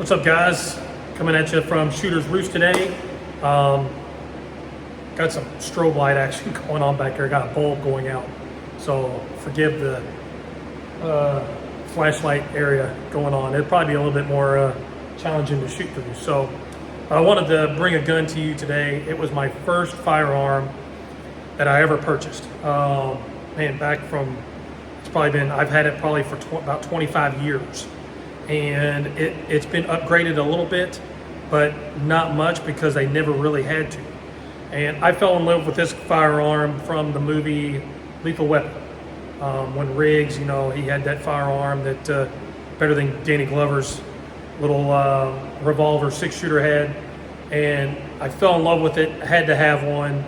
What's up, guys? Coming at you from Shooter's Roost today. Got some strobe light action going on back there. Got a bulb going out, so forgive the flashlight area going on. It'll probably be a little bit more challenging to shoot through. So I wanted to bring a gun to you today. It was my first firearm that I ever purchased. Man, back from, it's probably been, I've had it probably for about 25 years. And it's been upgraded a little bit, but not much because they never really had to. And I fell in love with this firearm from the movie Lethal Weapon. When Riggs, he had that firearm that better than Danny Glover's little revolver 6-shooter had. And I fell in love with it, had to have one.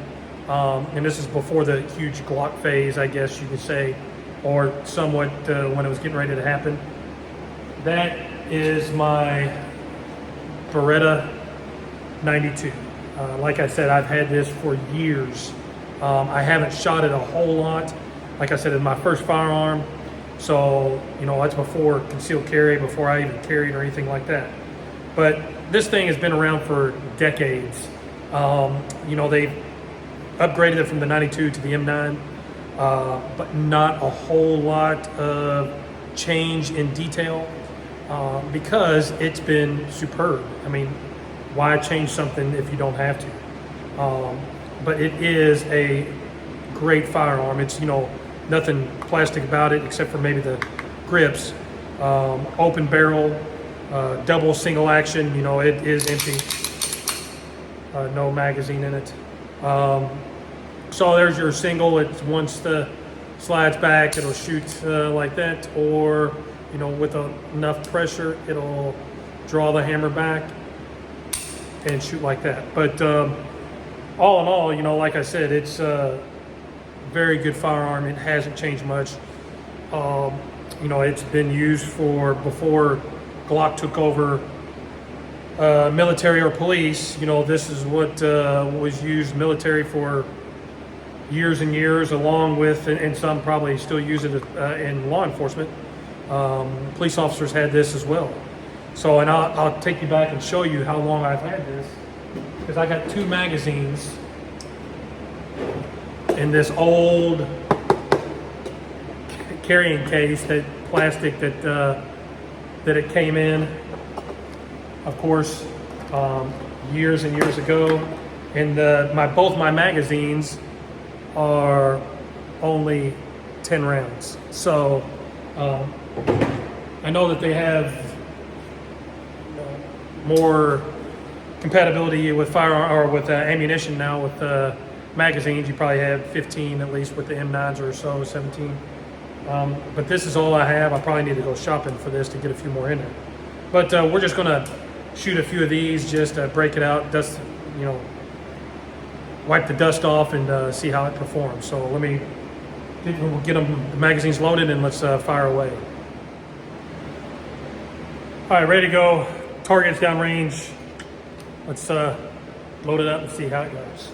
And this is before the huge Glock phase, I guess you could say, or somewhat when it was getting ready to happen. That is my Beretta 92. Like I said, I've had this for years. I haven't shot it a whole lot. Like I said, it's my first firearm. So, that's before concealed carry, before I even carried or anything like that. But this thing has been around for decades. They've upgraded it from the 92 to the M9, but not a whole lot of change in detail. Because it's been superb. I mean, why change something if you don't have to? But it is a great firearm. It's, nothing plastic about it except for maybe the grips. Open barrel, double single action, it is empty. No magazine in it. So there's your single. It's once the slides back, it'll shoot like that, or with enough pressure, it'll draw the hammer back and shoot like that. But all in all, like I said, it's a very good firearm. It hasn't changed much. It's been used for before Glock took over military or police. This is what was used military for years and years, along with, and some probably still use it in law enforcement. Police officers had this as well. So, and I'll take you back and show you how long I've had this, because I got 2 magazines in this old carrying case, that plastic that it came in, of course, years and years ago. And both my magazines are only 10 rounds. So I know that they have more compatibility with firearm or with ammunition now. With magazines, you probably have 15 at least with the M9s or so, 17. But this is all I have. I probably need to go shopping for this to get a few more in there. But we're just gonna shoot a few of these, just break it out, dust, wipe the dust off, and see how it performs. So we'll get the magazines loaded, and let's fire away. All right, ready to go. Target's downrange. Let's load it up and see how it goes.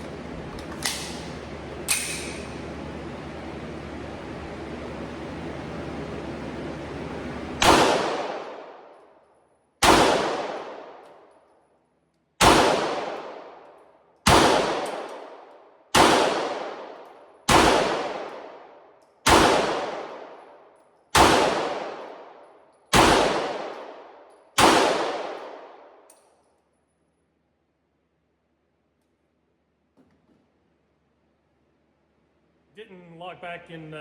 Didn't lock back in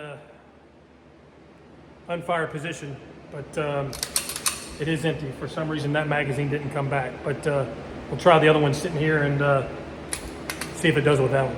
unfired position, but it is empty. For some reason, that magazine didn't come back. But we'll try the other one sitting here and see if it does with that one.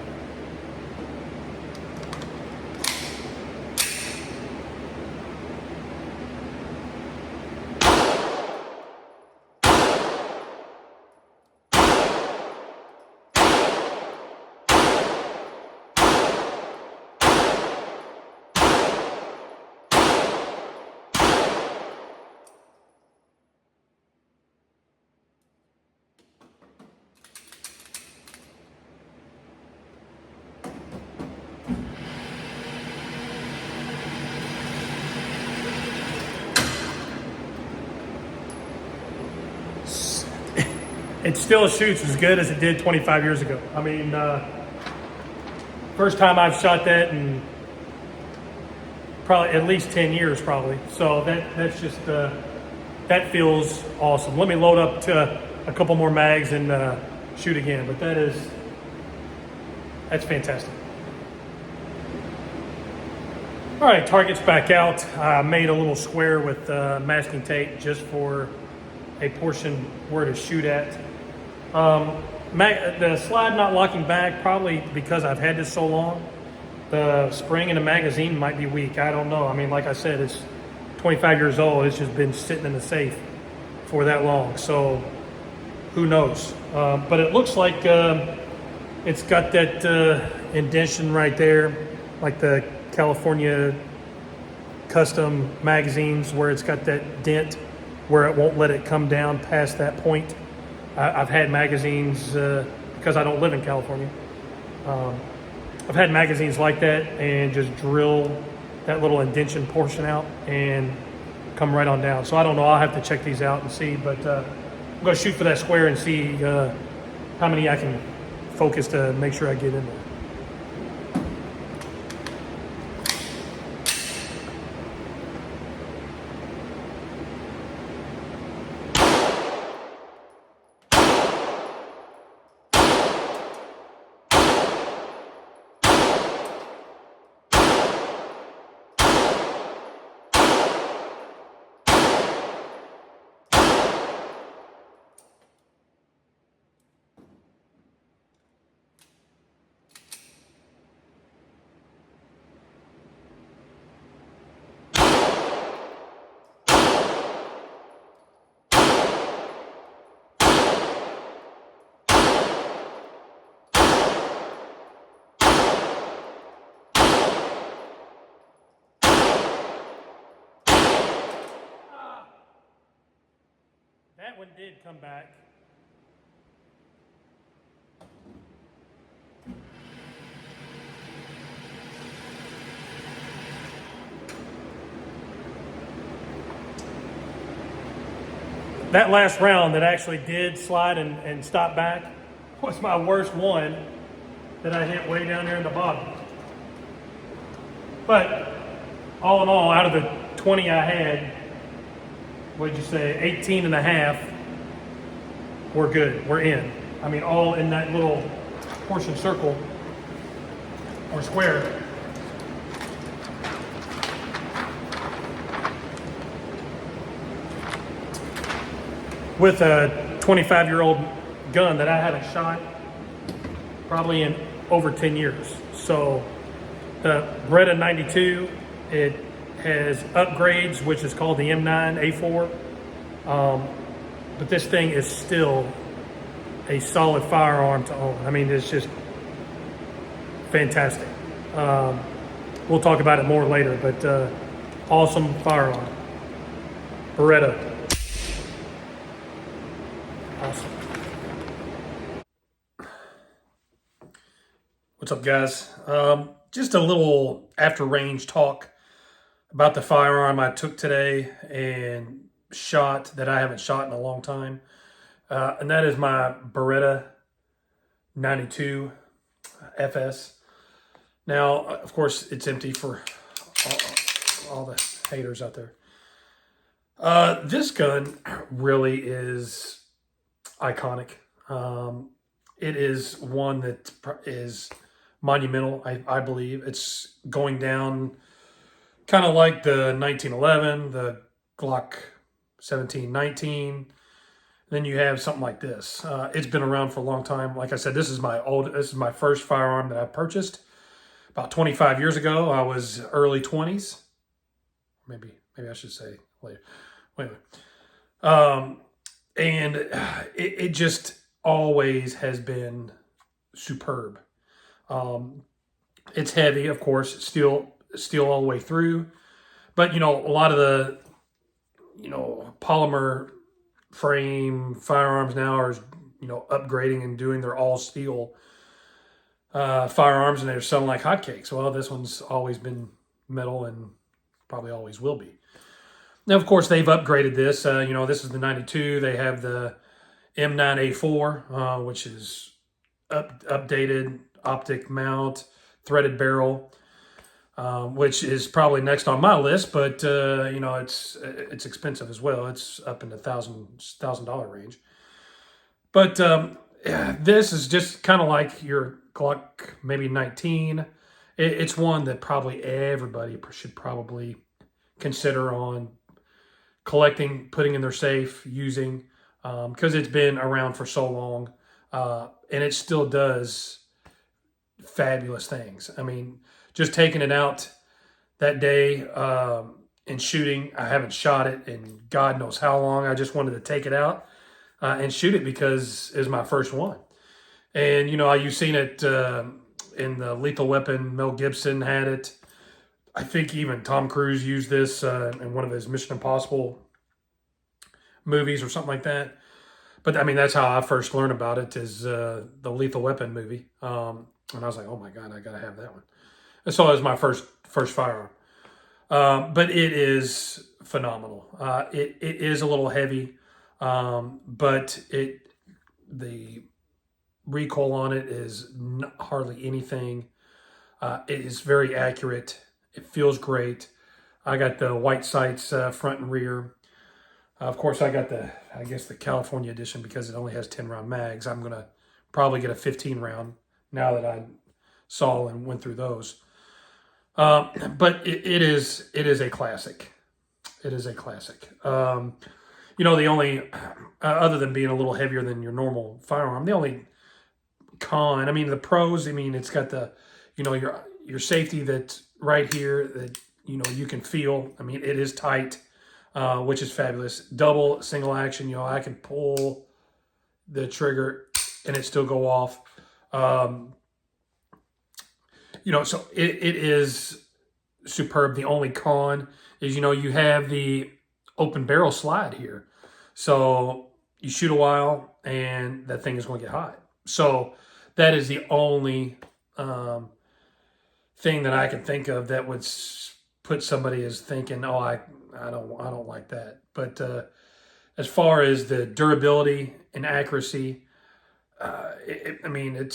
it still shoots as good as it did 25 years ago. I mean, first time I've shot that in probably at least 10 years, probably. So that's just that feels awesome. Let me load up to a couple more mags and shoot again. But that's fantastic. All right, target's back out. I made a little square with masking tape just for a portion where to shoot at. The slide not locking back, probably because I've had this so long. The spring in the magazine might be weak. I don't know. I mean, like I said, it's 25 years old. It's just been sitting in the safe for that long. So who knows? But it looks like it's got that indentation right there, like the California custom magazines where it's got that dent where it won't let it come down past that point. I've had magazines, because I don't live in California, I've had magazines like that and just drill that little indentation portion out and come right on down. So I don't know, I'll have to check these out and see, but I'm gonna shoot for that square and see how many I can focus to make sure I get in there. That one did come back. That last round that actually did slide and stop back was my worst one that I hit way down there in the bottom. But all in all, out of the 20 I had, what'd you say, 18 and a half, we're good, we're in. I mean, all in that little portion circle or square. With a 25-year-old gun that I haven't shot probably in over 10 years. So the Beretta 92, it has upgrades, which is called the M9A4. But this thing is still a solid firearm to own. I mean, it's just fantastic. We'll talk about it more later, but awesome firearm. Beretta. Awesome. What's up, guys? Just a little after range talk about the firearm I took today and shot that I haven't shot in a long time. And that is my Beretta 92 FS. Now, of course, it's empty for all the haters out there. This gun really is iconic. It is one that is monumental, I believe. It's going down kind of like the 1911, the Glock 1719. Then you have something like this. It's been around for a long time. Like I said, this is my first firearm that I purchased about 25 years ago. I was early 20s. Maybe I should say later. Wait. And it just always has been superb. It's heavy, of course, steel all the way through. But, a lot of the, polymer frame firearms now are, upgrading and doing their all steel firearms, and they're selling like hotcakes. Well, this one's always been metal and probably always will be. Now, of course, they've upgraded this. This is the 92. They have the M9A4, which is updated optic mount, threaded barrel, which is probably next on my list. But you know, it's expensive as well. It's up in the $1,000 range. But yeah, this is just kind of like your Glock maybe 19. It's one that probably everybody should probably consider on collecting, putting in their safe, using, because it's been around for so long, and it still does fabulous things. I mean, just taking it out that day and shooting. I haven't shot it in God knows how long. I just wanted to take it out and shoot it because it was my first one. And, you know, you've seen it in the Lethal Weapon. Mel Gibson had it. I think even Tom Cruise used this in one of his Mission Impossible movies or something like that. But, I mean, that's how I first learned about it, is the Lethal Weapon movie. And I was like, oh, my God, I got to have that one. And so it was my first firearm. But it is phenomenal. It is a little heavy, but the recoil on it is hardly anything. It is very accurate. It feels great. I got the white sights front and rear. Of course, I got the California edition because it only has 10-round mags. I'm going to probably get a 15-round now that I saw and went through those. But it is a classic. It is a classic. You know, the only, other than being a little heavier than your normal firearm, the only con, I mean, the pros, I mean, it's got the, you know, your safety that's right here that, you know, you can feel. I mean, it is tight, which is fabulous. Double, single action, you know, I can pull the trigger and it still go off. You know, so it is superb. The only con is, you know, you have the open barrel slide here. So you shoot a while and that thing is going to get hot. So that is the only thing that I can think of that would put somebody as thinking, oh, I don't like that. But as far as the durability and accuracy, I mean,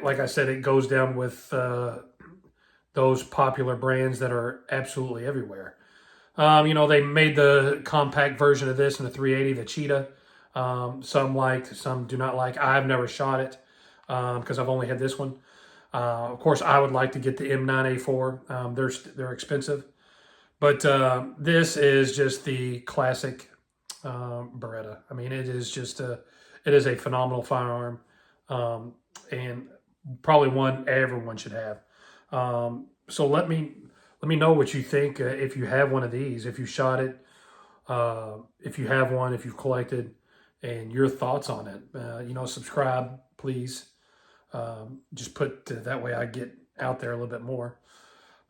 like I said, it goes down with those popular brands that are absolutely everywhere. You know, they made the compact version of this in the 380, the Cheetah. Some liked, some do not like. I've never shot it because I've only had this one. Of course, I would like to get the M9A4. They're expensive. But this is just the classic Beretta. I mean, it is a phenomenal firearm. And probably one everyone should have. So let me know what you think if you have one of these, if you shot it, if you have one, if you've collected, and your thoughts on it. You know, subscribe, please. Just put that way I get out there a little bit more.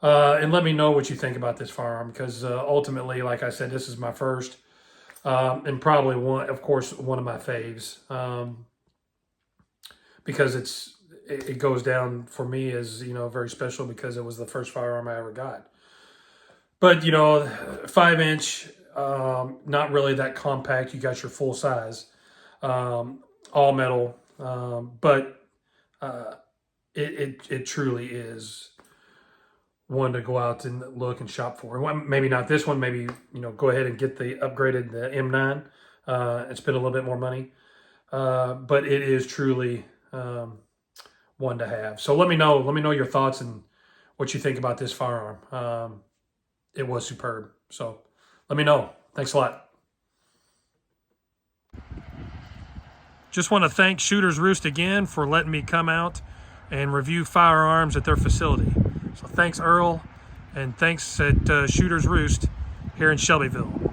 And let me know what you think about this firearm, because ultimately, like I said, this is my first, and probably one of my faves, because it goes down for me as, you know, very special because it was the first firearm I ever got. But, you know, 5-inch, not really that compact. You got your full size, all metal, but it truly is one to go out and look and shop for. Maybe not this one. Maybe, you know, go ahead and get the upgraded the M9 and spend a little bit more money. But it is truly one to have. So let me know your thoughts and what you think about this firearm. It was superb. So let me know. Thanks a lot. Just want to thank Shooter's Roost again for letting me come out and review firearms at their facility. So thanks, Earl, and thanks at Shooter's Roost here in Shelbyville.